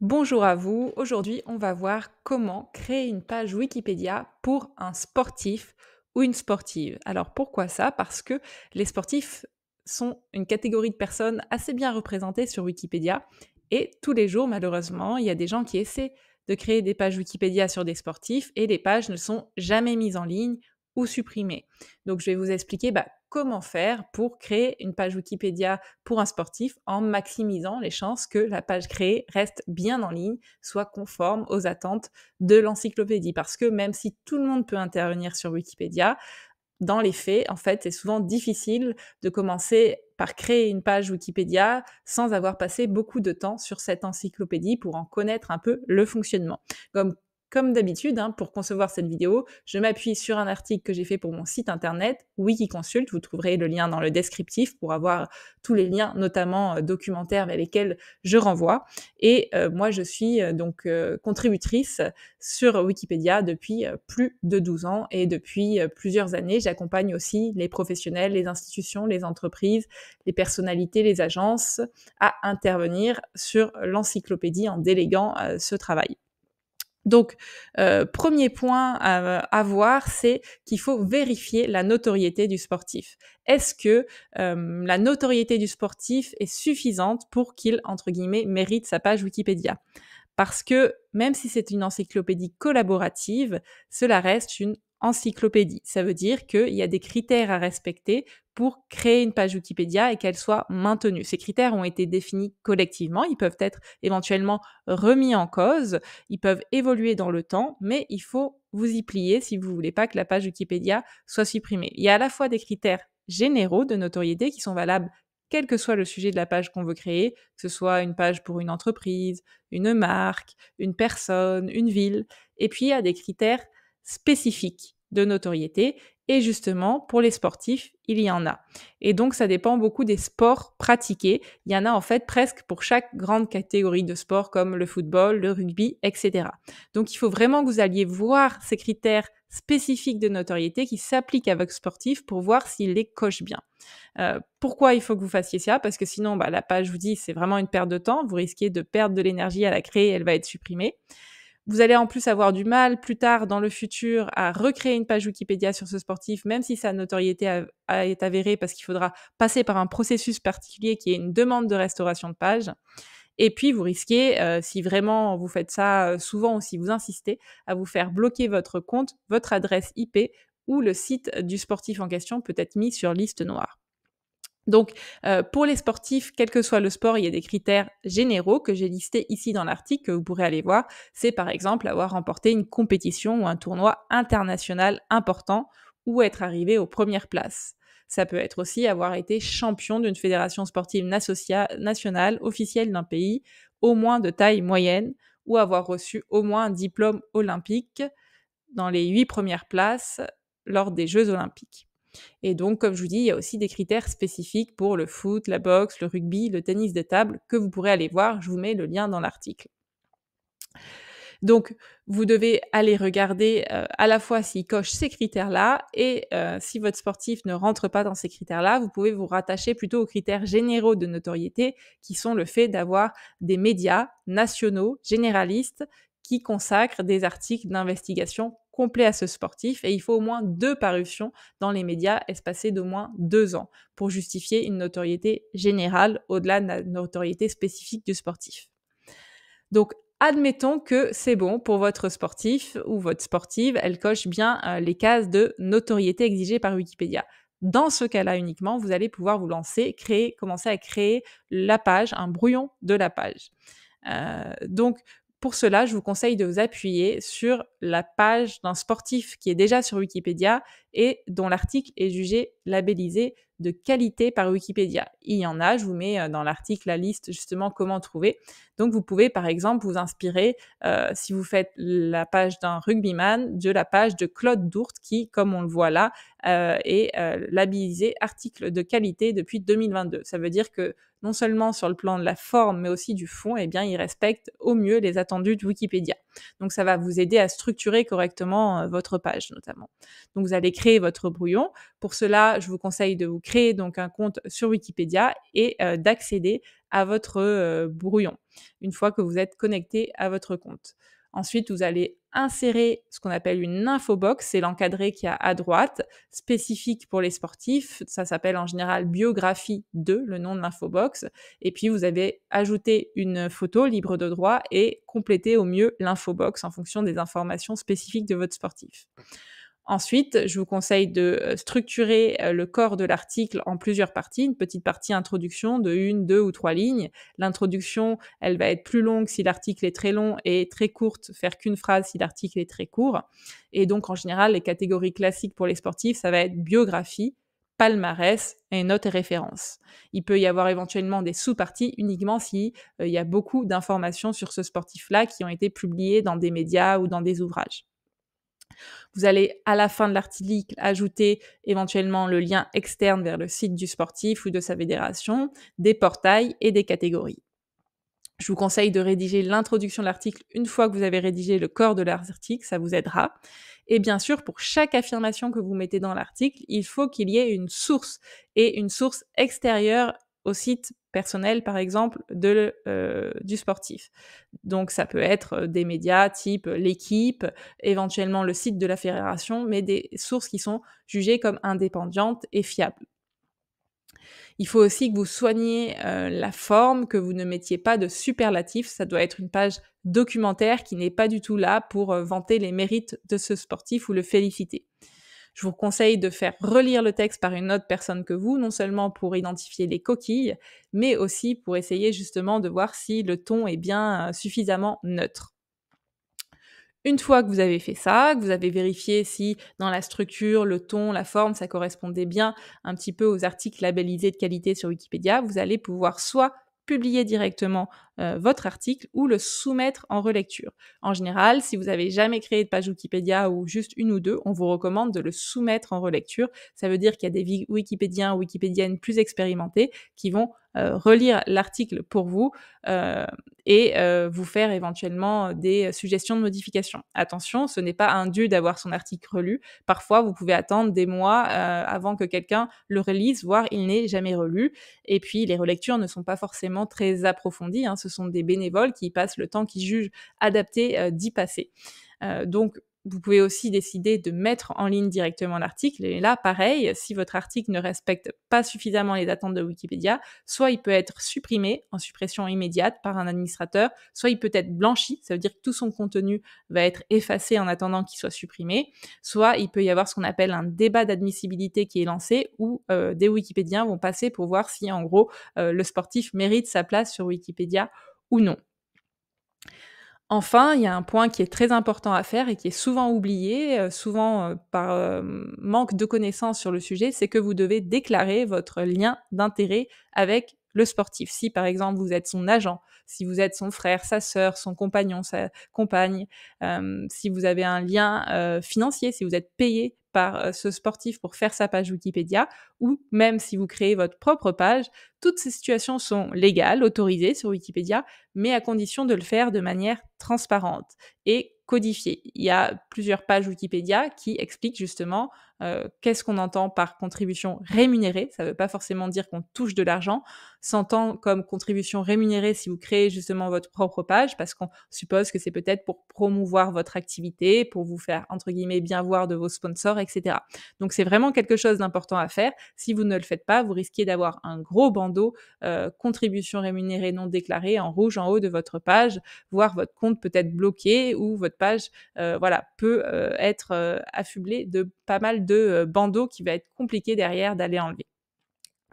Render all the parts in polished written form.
Bonjour à vous. Aujourd'hui, on va voir comment créer une page Wikipédia pour un sportif ou une sportive. Alors pourquoi ça? Parce que les sportifs sont une catégorie de personnes assez bien représentées sur Wikipédia et tous les jours, malheureusement, il y a des gens qui essaient de créer des pages Wikipédia sur des sportifs et les pages ne sont jamais mises en ligne ou supprimées. Donc je vais vous expliquer comment faire pour créer une page Wikipédia pour un sportif en maximisant les chances que la page créée reste bien en ligne, soit conforme aux attentes de l'encyclopédie. Parce que même si tout le monde peut intervenir sur Wikipédia, dans les faits, en fait, c'est souvent difficile de commencer par créer une page Wikipédia sans avoir passé beaucoup de temps sur cette encyclopédie pour en connaître un peu le fonctionnement. Comme comme d'habitude, pour concevoir cette vidéo, je m'appuie sur un article que j'ai fait pour mon site internet, Wikiconsult. Vous trouverez le lien dans le descriptif pour avoir tous les liens, notamment documentaires vers lesquels je renvoie. Et moi, je suis contributrice sur Wikipédia depuis plus de 12 ans et depuis plusieurs années, j'accompagne aussi les professionnels, les institutions, les entreprises, les personnalités, les agences à intervenir sur l'encyclopédie en déléguant ce travail. Donc, 1er point à voir, c'est qu'il faut vérifier la notoriété du sportif. Est-ce que, la notoriété du sportif est suffisante pour qu'il, entre guillemets, «mérite» sa page Wikipédia? Parce que même si c'est une encyclopédie collaborative, cela reste une encyclopédie. Ça veut dire qu'il y a des critères à respecter pour créer une page Wikipédia et qu'elle soit maintenue. Ces critères ont été définis collectivement, ils peuvent être éventuellement remis en cause, ils peuvent évoluer dans le temps, mais il faut vous y plier si vous voulez pas que la page Wikipédia soit supprimée. Il y a à la fois des critères généraux de notoriété qui sont valables quel que soit le sujet de la page qu'on veut créer, que ce soit une page pour une entreprise, une marque, une personne, une ville. Et puis, il y a des critères spécifiques de notoriété. Et justement, pour les sportifs, il y en a. Et donc, ça dépend beaucoup des sports pratiqués. Il y en a en fait presque pour chaque grande catégorie de sport comme le football, le rugby, etc. Donc, il faut vraiment que vous alliez voir ces critères spécifiques de notoriété qui s'appliquent à votre sportif pour voir s'il les coche bien. Pourquoi il faut que vous fassiez ça? Parce que sinon, la page, je vous dis, c'est vraiment une perte de temps. Vous risquez de perdre de l'énergie à la créer, elle va être supprimée. Vous allez en plus avoir du mal plus tard dans le futur à recréer une page Wikipédia sur ce sportif, même si sa notoriété est avérée, parce qu'il faudra passer par un processus particulier qui est une demande de restauration de page. Et puis vous risquez, si vraiment vous faites ça souvent ou si vous insistez, à vous faire bloquer votre compte, votre adresse IP ou le site du sportif en question peut être mis sur liste noire. Donc, pour les sportifs, quel que soit le sport, il y a des critères généraux que j'ai listés ici dans l'article, que vous pourrez aller voir. C'est par exemple avoir remporté une compétition ou un tournoi international important ou être arrivé aux premières places. Ça peut être aussi avoir été champion d'une fédération sportive nationale officielle d'un pays, au moins de taille moyenne, ou avoir reçu au moins un diplôme olympique dans les 8 premières places lors des Jeux olympiques. Et donc, comme je vous dis, il y a aussi des critères spécifiques pour le foot, la boxe, le rugby, le tennis de table, que vous pourrez aller voir. Je vous mets le lien dans l'article. Donc, vous devez aller regarder à la fois s'il coche ces critères-là et si votre sportif ne rentre pas dans ces critères-là, vous pouvez vous rattacher plutôt aux critères généraux de notoriété qui sont le fait d'avoir des médias nationaux, généralistes, qui consacrent des articles d'investigation complets à ce sportif et il faut au moins 2 parutions dans les médias espacées d'au moins 2 ans pour justifier une notoriété générale au-delà de la notoriété spécifique du sportif. Donc, admettons que c'est bon pour votre sportif ou votre sportive, elle coche bien les cases de notoriété exigées par Wikipédia. Dans ce cas-là uniquement, vous allez pouvoir vous lancer, commencer à créer la page, un brouillon de la page. Donc, pour cela, je vous conseille de vous appuyer sur la page d'un sportif qui est déjà sur Wikipédia et dont l'article est jugé labellisé de qualité par Wikipédia. Il y en a, je vous mets dans l'article la liste justement comment trouver. Donc, vous pouvez par exemple vous inspirer, si vous faites la page d'un rugbyman, de la page de Claude Dourte qui, comme on le voit là, est labellisé article de qualité depuis 2022. Ça veut dire que non seulement sur le plan de la forme, mais aussi du fond, eh bien, il respecte au mieux les attendus de Wikipédia. Donc, ça va vous aider à structurer correctement votre page, notamment. Donc, vous allez créer votre brouillon. Pour cela, je vous conseille de vous créer donc un compte sur Wikipédia et d'accéder à votre, brouillon, une fois que vous êtes connecté à votre compte. Ensuite, vous allez insérer ce qu'on appelle une infobox, c'est l'encadré qui est à droite, spécifique pour les sportifs. Ça s'appelle en général biographie 2, le nom de l'infobox. Et puis, vous avez ajouté une photo libre de droit et complété au mieux l'infobox en fonction des informations spécifiques de votre sportif. Ensuite, je vous conseille de structurer le corps de l'article en plusieurs parties. Une petite partie introduction de 1, 2 ou 3 lignes. L'introduction, elle va être plus longue si l'article est très long et très courte, faire qu'une phrase si l'article est très court. Et donc, en général, les catégories classiques pour les sportifs, ça va être biographie, palmarès et notes et références. Il peut y avoir éventuellement des sous-parties uniquement si il y a beaucoup d'informations sur ce sportif-là qui ont été publiées dans des médias ou dans des ouvrages. Vous allez, à la fin de l'article, ajouter éventuellement le lien externe vers le site du sportif ou de sa fédération, des portails et des catégories. Je vous conseille de rédiger l'introduction de l'article une fois que vous avez rédigé le corps de l'article, ça vous aidera. Et bien sûr, pour chaque affirmation que vous mettez dans l'article, il faut qu'il y ait une source, et une source extérieure au site personnel, par exemple, du sportif. Donc ça peut être des médias type l'équipe, éventuellement le site de la fédération, mais des sources qui sont jugées comme indépendantes et fiables. Il faut aussi que vous soigniez la forme, que vous ne mettiez pas de superlatifs. Ça doit être une page documentaire qui n'est pas du tout là pour vanter les mérites de ce sportif ou le féliciter. Je vous conseille de faire relire le texte par une autre personne que vous, non seulement pour identifier les coquilles, mais aussi pour essayer justement de voir si le ton est bien suffisamment neutre. Une fois que vous avez fait ça, que vous avez vérifié si dans la structure, le ton, la forme, ça correspondait bien un petit peu aux articles labellisés de qualité sur Wikipédia, vous allez pouvoir soit publier directement votre article ou le soumettre en relecture. En général, si vous n'avez jamais créé de page Wikipédia ou juste une ou deux, on vous recommande de le soumettre en relecture. Ça veut dire qu'il y a des Wikipédiens ou Wikipédiennes plus expérimentés qui vont relire l'article pour vous et vous faire éventuellement des suggestions de modification. Attention, ce n'est pas un dû d'avoir son article relu. Parfois, vous pouvez attendre des mois avant que quelqu'un le relise, voire il n'est jamais relu. Et puis, les relectures ne sont pas forcément très approfondies, hein. Ce sont des bénévoles qui passent le temps qu'ils jugent adapté d'y passer. Donc, vous pouvez aussi décider de mettre en ligne directement l'article. Et là, pareil, si votre article ne respecte pas suffisamment les attentes de Wikipédia, soit il peut être supprimé en suppression immédiate par un administrateur, soit il peut être blanchi, ça veut dire que tout son contenu va être effacé en attendant qu'il soit supprimé, soit il peut y avoir ce qu'on appelle un débat d'admissibilité qui est lancé, où des Wikipédiens vont passer pour voir si, en gros, le sportif mérite sa place sur Wikipédia ou non. Enfin, il y a un point qui est très important à faire et qui est souvent oublié, souvent, par, manque de connaissances sur le sujet, c'est que vous devez déclarer votre lien d'intérêt avec le sportif. Si, par exemple, vous êtes son agent, si vous êtes son frère, sa sœur, son compagnon, sa compagne, si vous avez un lien, financier, si vous êtes payé par, ce sportif pour faire sa page Wikipédia, ou même si vous créez votre propre page, toutes ces situations sont légales, autorisées sur Wikipédia, mais à condition de le faire de manière transparente et codifiée. Il y a plusieurs pages Wikipédia qui expliquent justement qu'est-ce qu'on entend par contribution rémunérée. Ça ne veut pas forcément dire qu'on touche de l'argent. S'entend comme contribution rémunérée si vous créez justement votre propre page, parce qu'on suppose que c'est peut-être pour promouvoir votre activité, pour vous faire, entre guillemets, bien voir de vos sponsors, etc. Donc c'est vraiment quelque chose d'important à faire. Si vous ne le faites pas, vous risquez d'avoir un gros bandeau contribution rémunérée non déclarée en rouge en haut de votre page, voire votre compte peut être bloqué ou votre page peut être affublée de pas mal de bandeaux qui va être compliqué derrière d'aller enlever.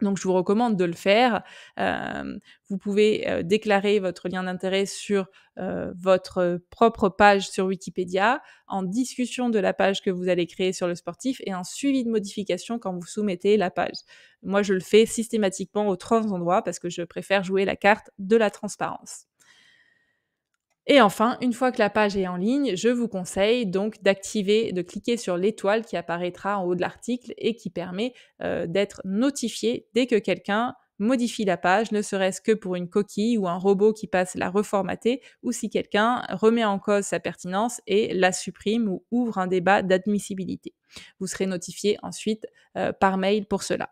Donc je vous recommande de le faire. Vous pouvez déclarer votre lien d'intérêt sur votre propre page sur Wikipédia, en discussion de la page que vous allez créer sur le sportif et en suivi de modification quand vous soumettez la page. Moi, je le fais systématiquement aux 3 endroits parce que je préfère jouer la carte de la transparence. Et enfin, une fois que la page est en ligne, je vous conseille donc de cliquer sur l'étoile qui apparaîtra en haut de l'article et qui permet d'être notifié dès que quelqu'un modifie la page, ne serait-ce que pour une coquille ou un robot qui passe la reformater, ou si quelqu'un remet en cause sa pertinence et la supprime ou ouvre un débat d'admissibilité. Vous serez notifié ensuite par mail pour cela.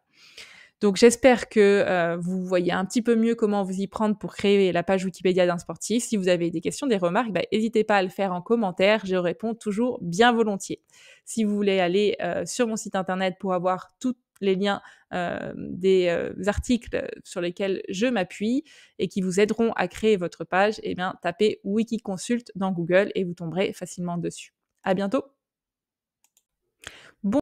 Donc j'espère que, vous voyez un petit peu mieux comment vous y prendre pour créer la page Wikipédia d'un sportif. Si vous avez des questions, des remarques, hésitez pas à le faire en commentaire, je réponds toujours bien volontiers. Si vous voulez aller, sur mon site internet pour avoir tous les liens, des, articles sur lesquels je m'appuie et qui vous aideront à créer votre page, tapez Wikiconsult dans Google et vous tomberez facilement dessus. À bientôt!